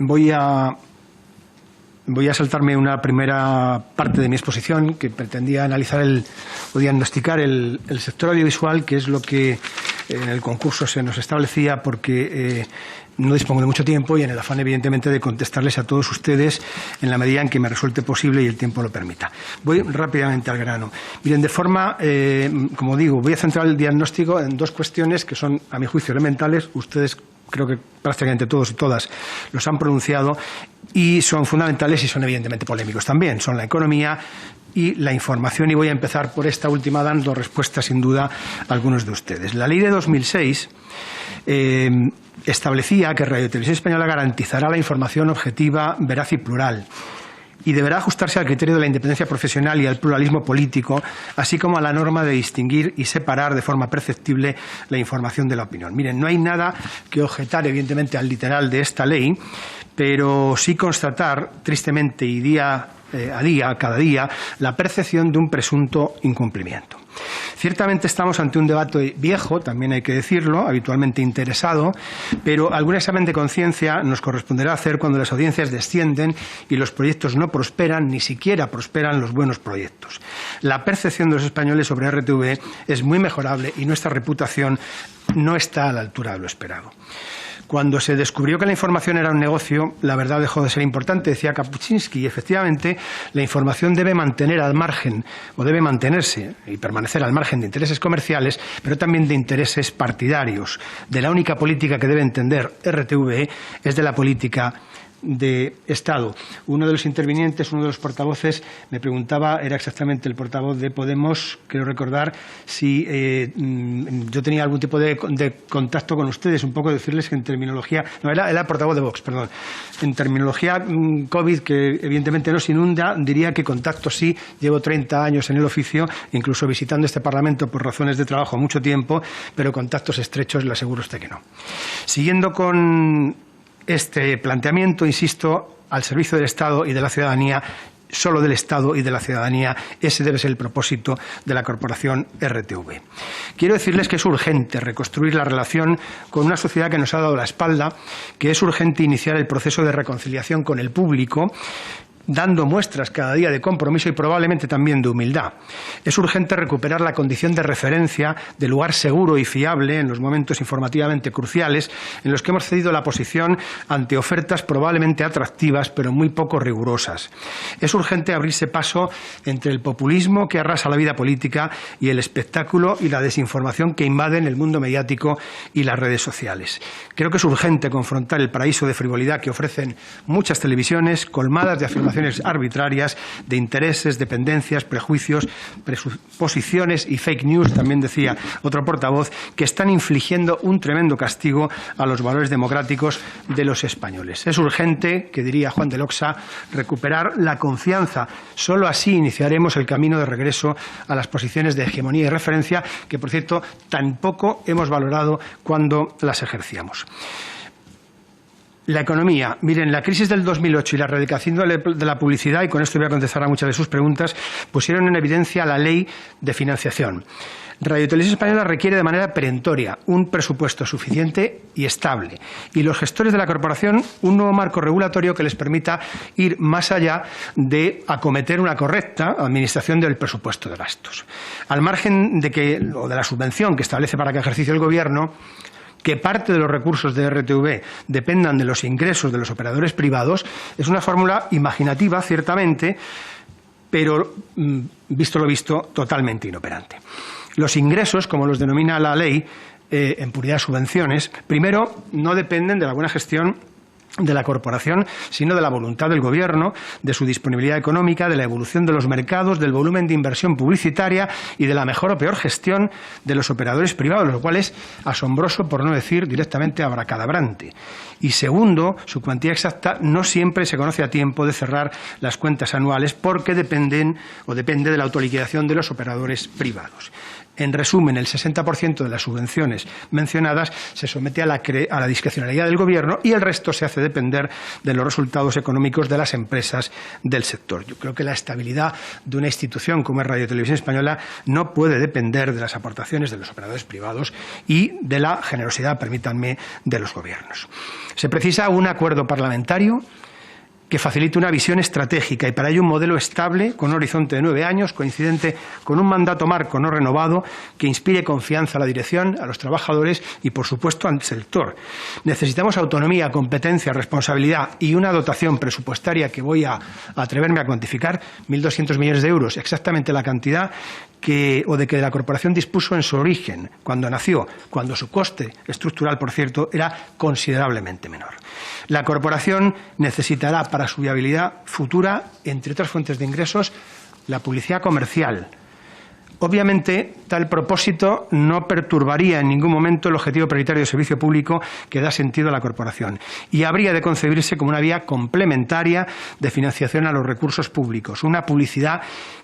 Voy a saltarme una primera parte de mi exposición que pretendía analizar o diagnosticar el sector audiovisual, que es lo que en el concurso se nos establecía, porque no dispongo de mucho tiempo y en el afán, evidentemente, de contestarles a todos ustedes en la medida en que me resulte posible y el tiempo lo permita. Voy rápidamente al grano. Miren, de forma, como digo, voy a centrar el diagnóstico en dos cuestiones que son, a mi juicio, elementales. Ustedes, creo que prácticamente todos y todas los han pronunciado, y son fundamentales y son evidentemente polémicos también. Son la economía y la información, y voy a empezar por esta última dando respuesta sin duda a algunos de ustedes. La ley de 2006 establecía que Radio Televisión Española garantizará la información objetiva, veraz y plural, y deberá ajustarse al criterio de la independencia profesional y al pluralismo político, así como a la norma de distinguir y separar de forma perceptible la información de la opinión. Miren, no hay nada que objetar, evidentemente, al literal de esta ley, pero sí constatar, tristemente y cada día, la percepción de un presunto incumplimiento. Ciertamente estamos ante un debate viejo, también hay que decirlo, habitualmente interesado, pero algún examen de conciencia nos corresponderá hacer cuando las audiencias descienden y los proyectos no prosperan, ni siquiera prosperan los buenos proyectos. La percepción de los españoles sobre RTV es muy mejorable y nuestra reputación no está a la altura de lo esperado. Cuando se descubrió que la información era un negocio, la verdad dejó de ser importante, decía Kapuscinski, y efectivamente la información debe mantener al margen, o debe mantenerse y permanecer al margen de intereses comerciales, pero también de intereses partidarios. De la única política que debe entender RTV es de la política de Estado. Uno de los intervinientes, uno de los portavoces, me preguntaba, era exactamente el portavoz de Podemos, creo recordar, si yo tenía algún tipo de contacto con ustedes, un poco decirles que en terminología, no, era el portavoz de Vox, perdón, en terminología COVID, que evidentemente nos inunda, diría que contacto sí, llevo 30 años en el oficio, incluso visitando este Parlamento por razones de trabajo mucho tiempo, pero contactos estrechos le aseguro a usted que no. Siguiendo con este planteamiento, insisto, al servicio del Estado y de la ciudadanía, solo del Estado y de la ciudadanía, ese debe ser el propósito de la corporación RTV. Quiero decirles que es urgente reconstruir la relación con una sociedad que nos ha dado la espalda, que es urgente iniciar el proceso de reconciliación con el público, dando muestras cada día de compromiso y probablemente también de humildad. Es urgente recuperar la condición de referencia, de lugar seguro y fiable en los momentos informativamente cruciales en los que hemos cedido la posición ante ofertas probablemente atractivas pero muy poco rigurosas. Es urgente abrirse paso entre el populismo que arrasa la vida política y el espectáculo y la desinformación que invaden el mundo mediático y las redes sociales. Creo que es urgente confrontar el paraíso de frivolidad que ofrecen muchas televisiones, colmadas de afirmaciones arbitrarias, de intereses, dependencias, prejuicios, presuposiciones y fake news, también decía otro portavoz, que están infligiendo un tremendo castigo a los valores democráticos de los españoles. Es urgente, que diría Juan de Loxa, recuperar la confianza. Solo así iniciaremos el camino de regreso a las posiciones de hegemonía y referencia que, por cierto, tampoco hemos valorado cuando las ejercíamos. La economía. Miren, la crisis del 2008 y la erradicación de la publicidad, y con esto voy a contestar a muchas de sus preguntas, pusieron en evidencia la ley de financiación. Radio Televisión Española requiere de manera perentoria un presupuesto suficiente y estable, y los gestores de la corporación un nuevo marco regulatorio que les permita ir más allá de acometer una correcta administración del presupuesto de gastos. Al margen de la subvención que establece para cada ejercicio el Gobierno, que parte de los recursos de RTV dependan de los ingresos de los operadores privados, es una fórmula imaginativa, ciertamente, pero, visto lo visto, totalmente inoperante. Los ingresos, como los denomina la ley, en puridad subvenciones, primero, no dependen de la buena gestión de la corporación, sino de la voluntad del Gobierno, de su disponibilidad económica, de la evolución de los mercados, del volumen de inversión publicitaria y de la mejor o peor gestión de los operadores privados, lo cual es asombroso, por no decir directamente abracadabrante. Y segundo, su cuantía exacta no siempre se conoce a tiempo de cerrar las cuentas anuales porque depende de la autoliquidación de los operadores privados. En resumen, el 60% de las subvenciones mencionadas se somete a la discrecionalidad del Gobierno y el resto se hace depender de los resultados económicos de las empresas del sector. Yo creo que la estabilidad de una institución como es Radio Televisión Española no puede depender de las aportaciones de los operadores privados y de la generosidad, permítanme, de los Gobiernos. Se precisa un acuerdo parlamentario que facilite una visión estratégica y para ello un modelo estable con un horizonte de 9 años, coincidente con un mandato marco no renovado que inspire confianza a la dirección, a los trabajadores y, por supuesto, al sector. Necesitamos autonomía, competencia, responsabilidad y una dotación presupuestaria que voy a atreverme a cuantificar, 1.200 millones de euros, exactamente la cantidad que la corporación dispuso en su origen, cuando nació, cuando su coste estructural, por cierto, era considerablemente menor. La corporación necesitará para su viabilidad futura, entre otras fuentes de ingresos, la publicidad comercial. Obviamente, tal propósito no perturbaría en ningún momento el objetivo prioritario de servicio público que da sentido a la corporación y habría de concebirse como una vía complementaria de financiación a los recursos públicos, una publicidad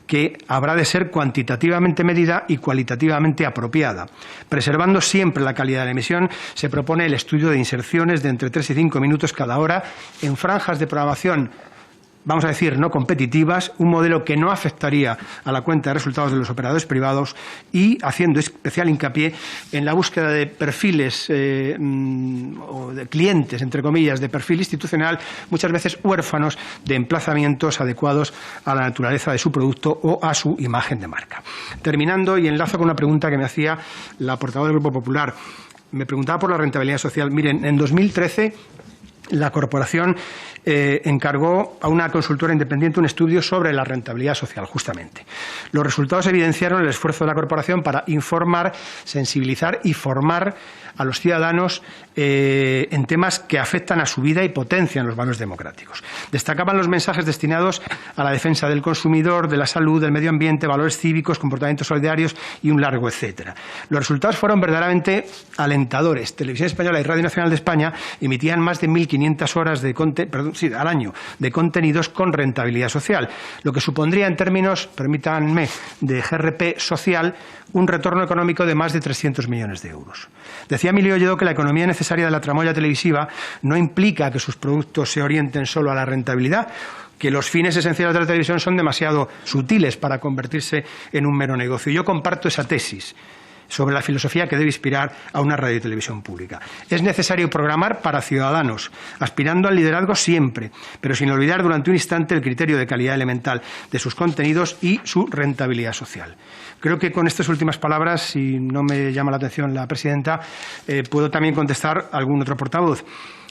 que habrá de ser cuantitativamente medida y cualitativamente apropiada. Preservando siempre la calidad de la emisión, se propone el estudio de inserciones de entre 3 y 5 minutos cada hora en franjas de programación, vamos a decir, no competitivas, un modelo que no afectaría a la cuenta de resultados de los operadores privados y haciendo especial hincapié en la búsqueda de perfiles o de clientes, entre comillas, de perfil institucional, muchas veces huérfanos de emplazamientos adecuados a la naturaleza de su producto o a su imagen de marca. Terminando, y enlazo con una pregunta que me hacía la portavoz del Grupo Popular, me preguntaba por la rentabilidad social. Miren, en 2013 la corporación encargó a una consultora independiente un estudio sobre la rentabilidad social, justamente. Los resultados evidenciaron el esfuerzo de la corporación para informar, sensibilizar y formar a los ciudadanos en temas que afectan a su vida y potencian los valores democráticos. Destacaban los mensajes destinados a la defensa del consumidor, de la salud, del medio ambiente, valores cívicos, comportamientos solidarios y un largo etcétera. Los resultados fueron verdaderamente alentadores. Televisión Española y Radio Nacional de España emitían más de 1.500 horas al año de contenidos con rentabilidad social, lo que supondría en términos, permítanme, de GRP social, un retorno económico de más de 300 millones de euros. Decía Emilio Lledó que la economía necesaria de la tramoya televisiva no implica que sus productos se orienten solo a la rentabilidad, que los fines esenciales de la televisión son demasiado sutiles para convertirse en un mero negocio. Yo comparto esa tesis sobre la filosofía que debe inspirar a una radio y televisión pública. Es necesario programar para ciudadanos, aspirando al liderazgo siempre, pero sin olvidar durante un instante el criterio de calidad elemental de sus contenidos y su rentabilidad social. Creo que con estas últimas palabras, si no me llama la atención la presidenta, puedo también contestar a algún otro portavoz.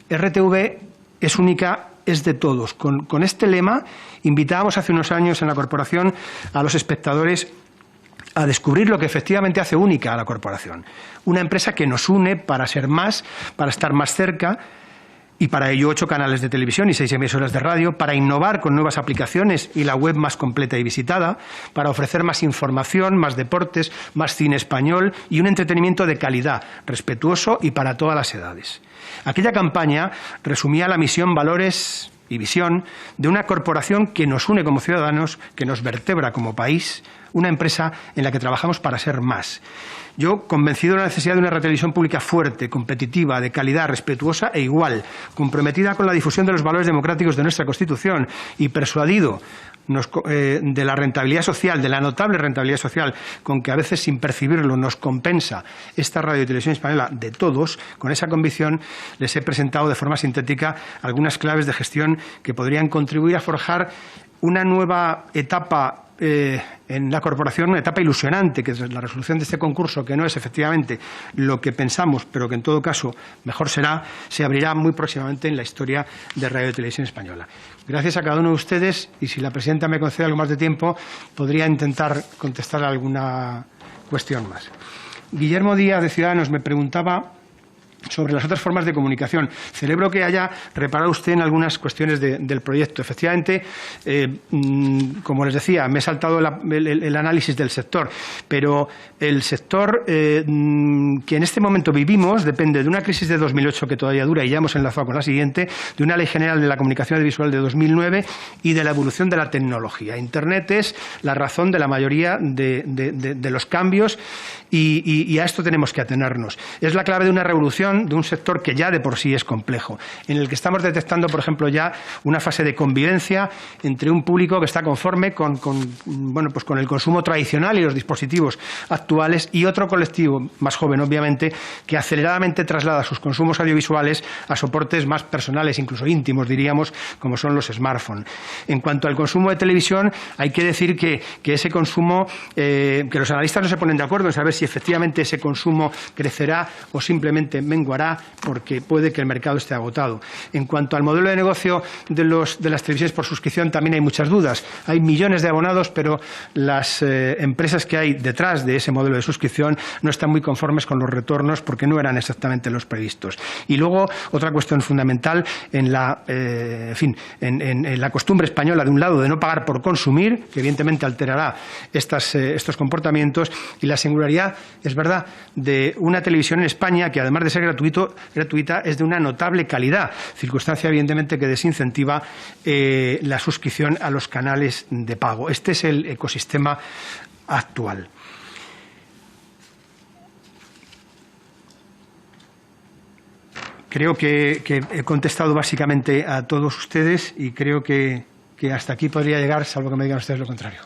RTV es única, es de todos. Con este lema invitábamos hace unos años en la corporación a los espectadores a descubrir lo que efectivamente hace única a la corporación. Una empresa que nos une para ser más, para estar más cerca, y para ello 8 canales de televisión y 6 emisoras de radio, para innovar con nuevas aplicaciones y la web más completa y visitada, para ofrecer más información, más deportes, más cine español y un entretenimiento de calidad, respetuoso y para todas las edades. Aquella campaña resumía la misión, valores y visión de una corporación que nos une como ciudadanos, que nos vertebra como país, una empresa en la que trabajamos para ser más. Yo, convencido de la necesidad de una televisión pública fuerte, competitiva, de calidad, respetuosa e igual, comprometida con la difusión de los valores democráticos de nuestra Constitución y persuadido de la rentabilidad social, de la notable rentabilidad social con que a veces sin percibirlo nos compensa esta radio y televisión española de todos, con esa convicción les he presentado de forma sintética algunas claves de gestión que podrían contribuir a forjar una nueva etapa en la corporación, una etapa ilusionante, que es la resolución de este concurso, que no es efectivamente lo que pensamos, pero que en todo caso mejor será, se abrirá muy próximamente en la historia de Radio y Televisión Española. Gracias a cada uno de ustedes y si la presidenta me concede algo más de tiempo, podría intentar contestar alguna cuestión más. Guillermo Díaz, de Ciudadanos, me preguntaba sobre las otras formas de comunicación. Celebro que haya reparado usted en algunas cuestiones del proyecto. Efectivamente, como les decía, me he saltado el análisis del sector, pero el sector que en este momento vivimos depende de una crisis de 2008 que todavía dura y ya hemos enlazado con la siguiente, de una Ley General de la Comunicación Audiovisual de 2009 y de la evolución de la tecnología. Internet es la razón de la mayoría de los cambios y a esto tenemos que atenernos. Es la clave de una revolución de un sector que ya de por sí es complejo, en el que estamos detectando, por ejemplo, ya una fase de convivencia entre un público que está conforme con el consumo tradicional y los dispositivos actuales y otro colectivo más joven, obviamente, que aceleradamente traslada sus consumos audiovisuales a soportes más personales, incluso íntimos, diríamos, como son los smartphones. En cuanto al consumo de televisión, hay que decir que ese consumo, que los analistas no se ponen de acuerdo en saber si efectivamente ese consumo crecerá o simplemente menguará, porque puede que el mercado esté agotado. En cuanto al modelo de negocio de las televisiones por suscripción, también hay muchas dudas. Hay millones de abonados, pero las empresas que hay detrás de ese modelo de suscripción no están muy conformes con los retornos porque no eran exactamente los previstos. Y luego, otra cuestión fundamental en la costumbre española, de un lado, de no pagar por consumir, que evidentemente alterará estos comportamientos, y la singularidad, es verdad, de una televisión en España que, además de ser gratuita, es de una notable calidad, circunstancia evidentemente que desincentiva la suscripción a los canales de pago. Este es el ecosistema actual. Creo que he contestado básicamente a todos ustedes y creo que hasta aquí podría llegar, salvo que me digan ustedes lo contrario.